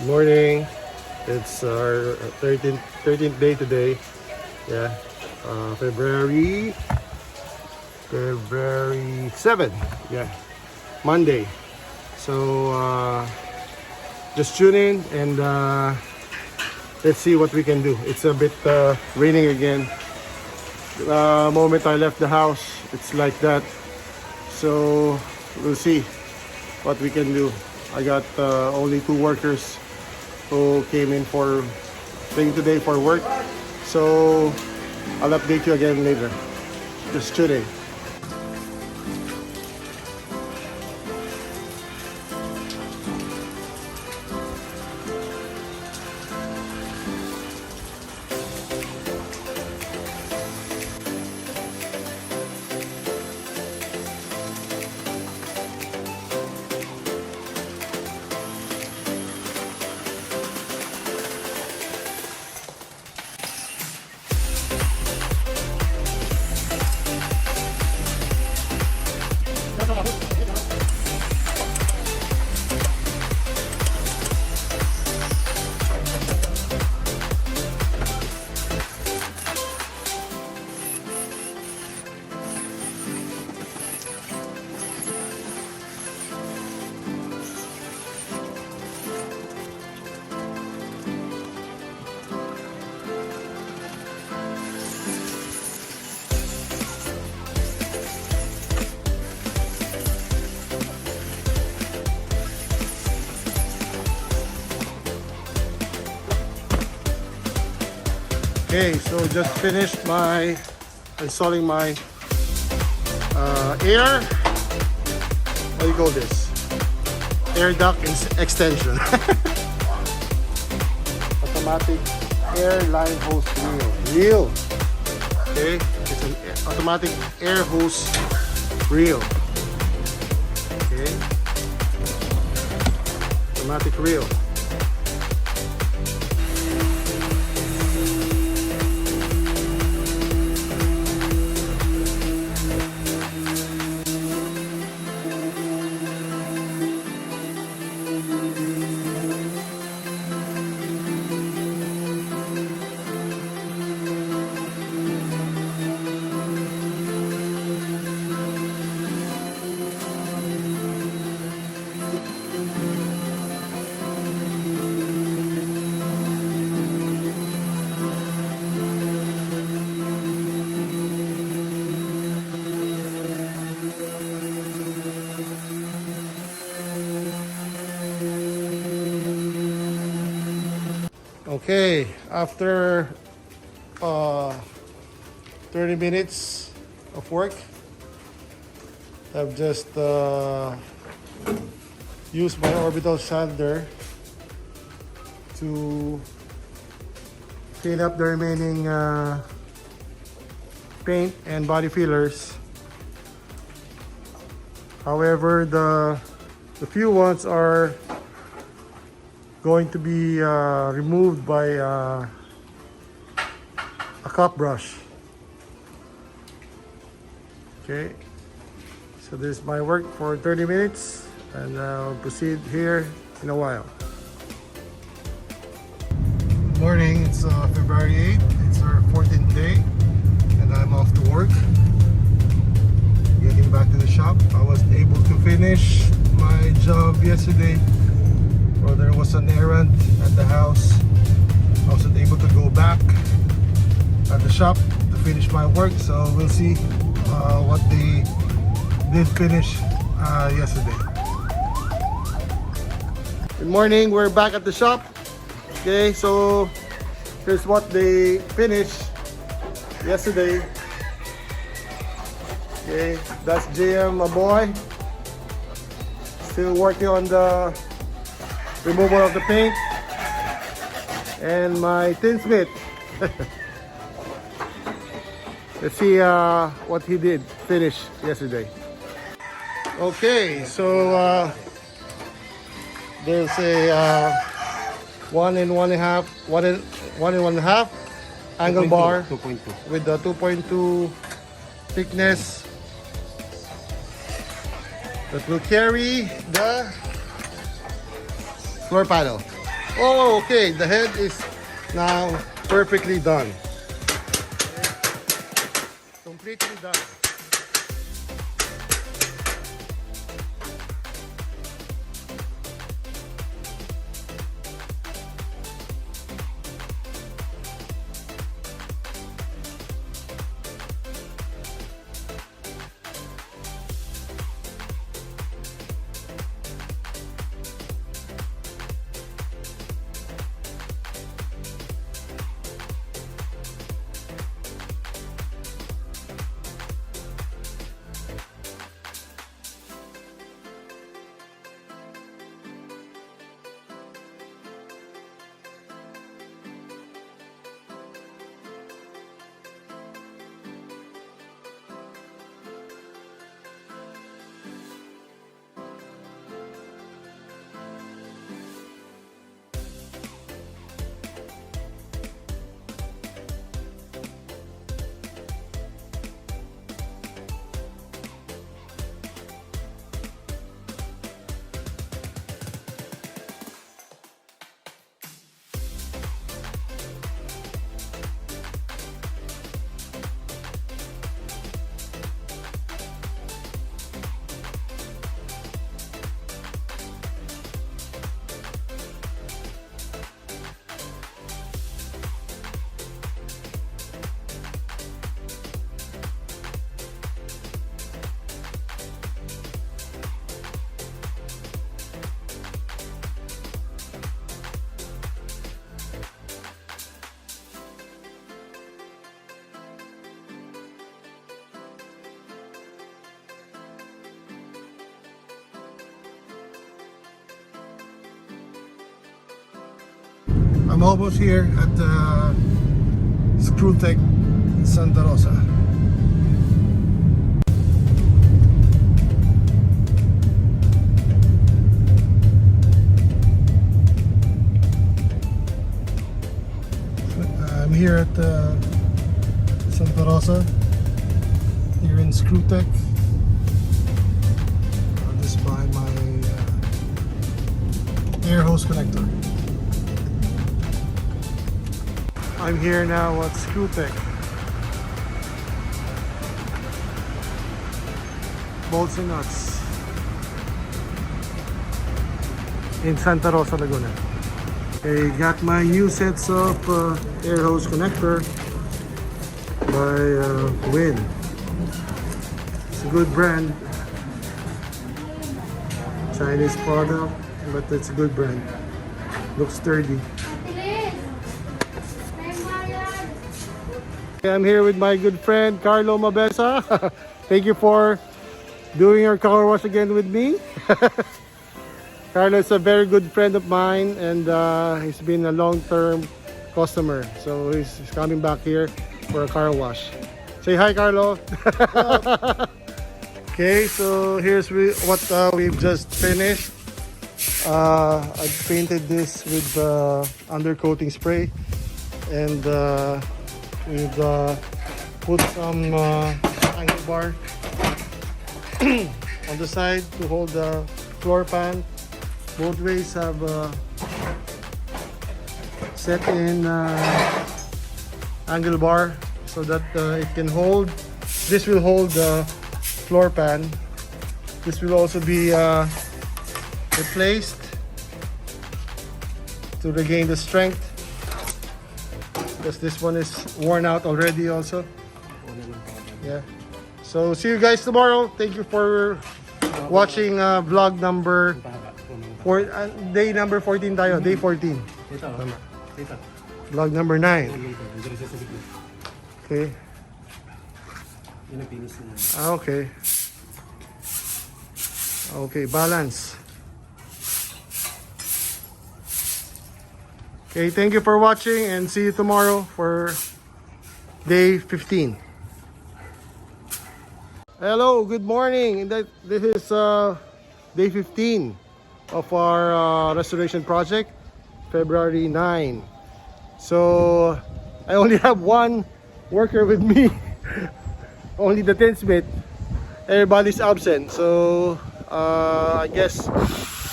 Morning. It's our 13th day today. Yeah. February 7. Yeah. Monday. So just tune in and let's see what we can do. It's a bit raining again. The moment I left the house, it's like that. So we'll see what we can do. I got only 2 workers who came in for thing today for work. So I'll update you again later. Just tune in. Okay, so just finished my installing my air. What do you call this? Air duct extension. Automatic air line hose reel. Okay, it's an automatic air hose reel. Okay, automatic reel. Okay, after 30 minutes of work, I've just used my orbital sander to clean up the remaining paint and body fillers. However, the few ones are going to be removed by a cup brush. Okay, so this is my work for 30 minutes and I'll proceed here in a while. Good morning, it's February 8th, it's our 14th day and I'm off to work. Getting back to the shop. I was able to finish my job yesterday. Well, there was an errand at the house. I wasn't able to go back at the shop to finish my work, so we'll see what they did finish yesterday. Good morning, we're back at the shop. Okay, so here's what they finished yesterday. Okay, that's JM, my boy. Still working on the removal of the paint, and my tinsmith. Let's see what he did finish yesterday. Okay, so there's a 1 and 1.5 angle bar 2.2 with the 2.2 thickness that will carry the floor panel. Oh, okay. The head is now perfectly done. Completely done. I'm almost here at the Screwtech Santa Rosa. I'm here at Santa Rosa, here in Screwtech. This is by my air hose connector. I'm here now at Screwtech. Bolts and nuts in Santa Rosa, Laguna. I got my new sets of air hose connector by Win. It's a good brand. Chinese product, but it's a good brand. Looks sturdy. I'm here with my good friend Carlo Mabesa. Thank you for doing your car wash again with me. Carlo is a very good friend of mine, and he's been a long-term customer. So he's coming back here for a car wash. Say hi, Carlo. Okay, so here's what we've just finished. I painted this with undercoating spray, and we've put some angle bar on the side to hold the floor pan. Both ways have set in angle bar so that it can hold. This will hold the floor pan. This will also be replaced to regain the strength, because this one is worn out already also. Yeah. So see you guys tomorrow. Thank you for watching vlog number day number 14 tayo. Day 14. Vlog number 9. Okay. Okay. Okay, balance. Okay, thank you for watching, and see you tomorrow for day 15. Hello, good morning. This is day 15 of our restoration project, February 9. So I only have one worker with me, only the tinsmith. Everybody's absent, so I guess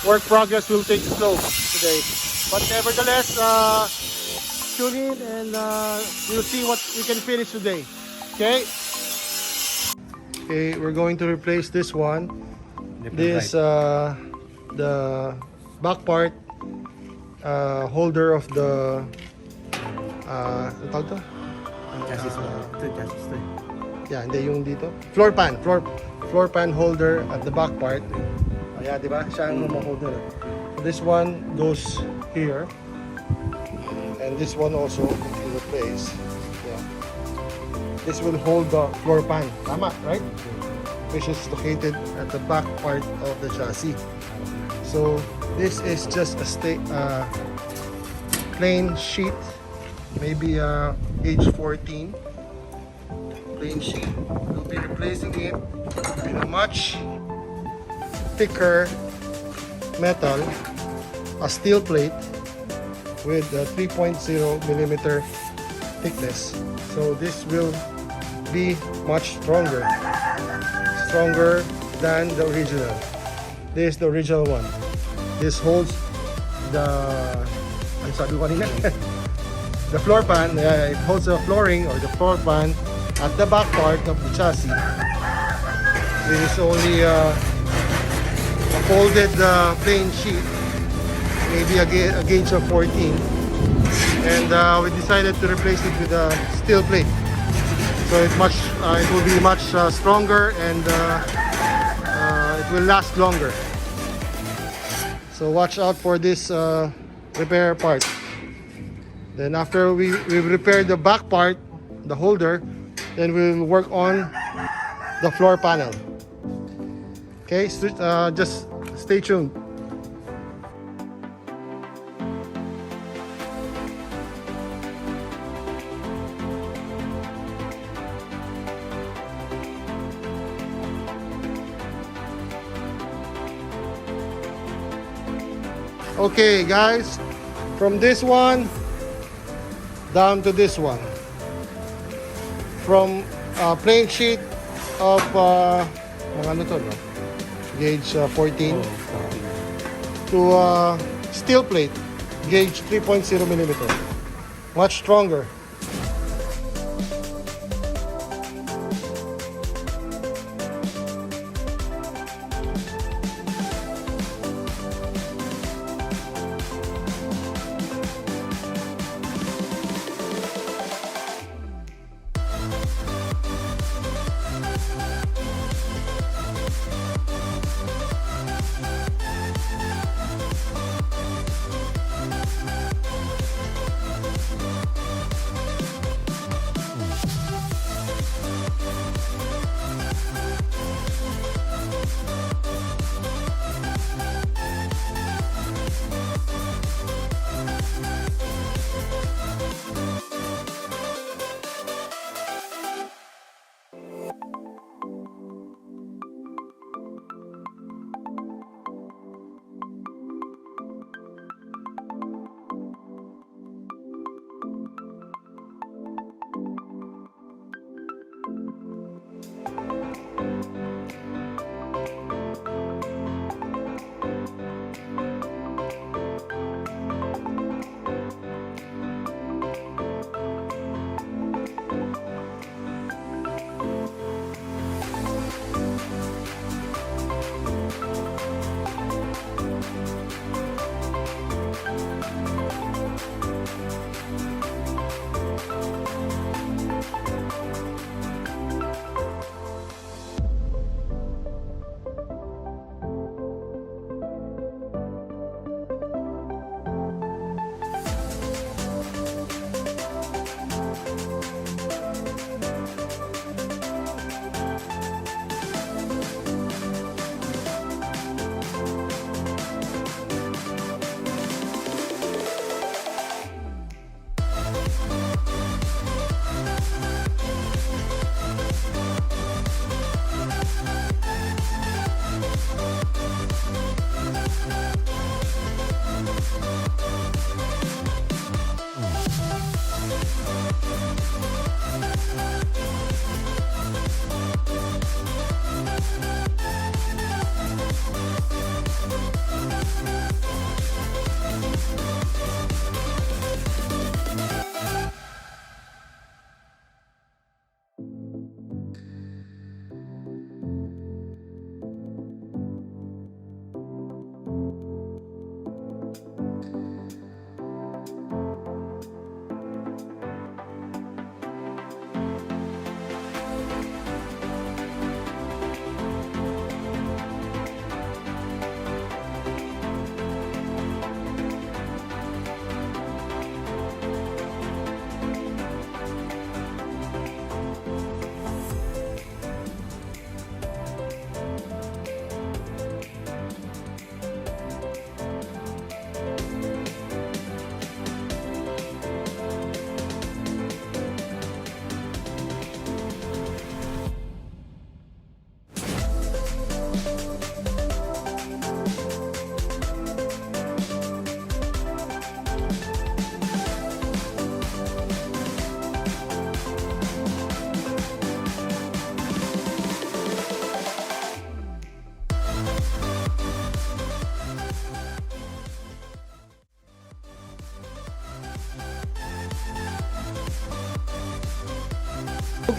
work progress will take slow today. But nevertheless, tune in and we'll see what we can finish today. Okay? Okay, we're going to replace this one. This, the back part holder of the, ano tawag to? Yeah, hindi yung dito. Floor pan holder at the back part. Ayan, di ba? Siya ang holder. So this one goes here. And this one also will replace. Yeah. This will hold the floor pan. Tama, right? Which is located at the back part of the chassis. So this is just a plain sheet, maybe age 14 plain sheet. We'll be replacing it with a much thicker metal, a steel plate with a 3.0 millimeter thickness. So this will be much stronger than the original. This is the original one. This holds the, ano sabi ko kanina? The floor pan. It holds the flooring or the floor pan at the back part of the chassis. This is only a folded plain sheet, maybe a gauge of 14, and we decided to replace it with a steel plate. So it will be much stronger and it will last longer. So watch out for this repair part. Then after we've repaired the back part, the holder, then we'll work on the floor panel. Okay, just stay tuned. Okay guys, from this one down to this one, from plain sheet of mga ano to, no? Gauge 14 to steel plate gauge 3.0 millimeter, much stronger.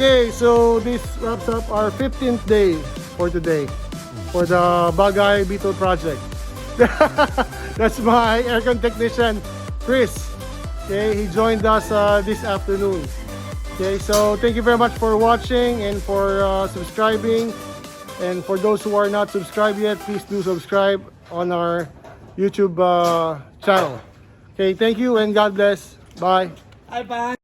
Okay, so this wraps up our 15th day for today for the Bugeye Beetle project. That's my aircon technician, Chris. Okay, he joined us this afternoon. Okay, so thank you very much for watching and for subscribing. And for those who are not subscribed yet, please do subscribe on our YouTube channel. Okay, thank you and God bless. Bye. Bye bye.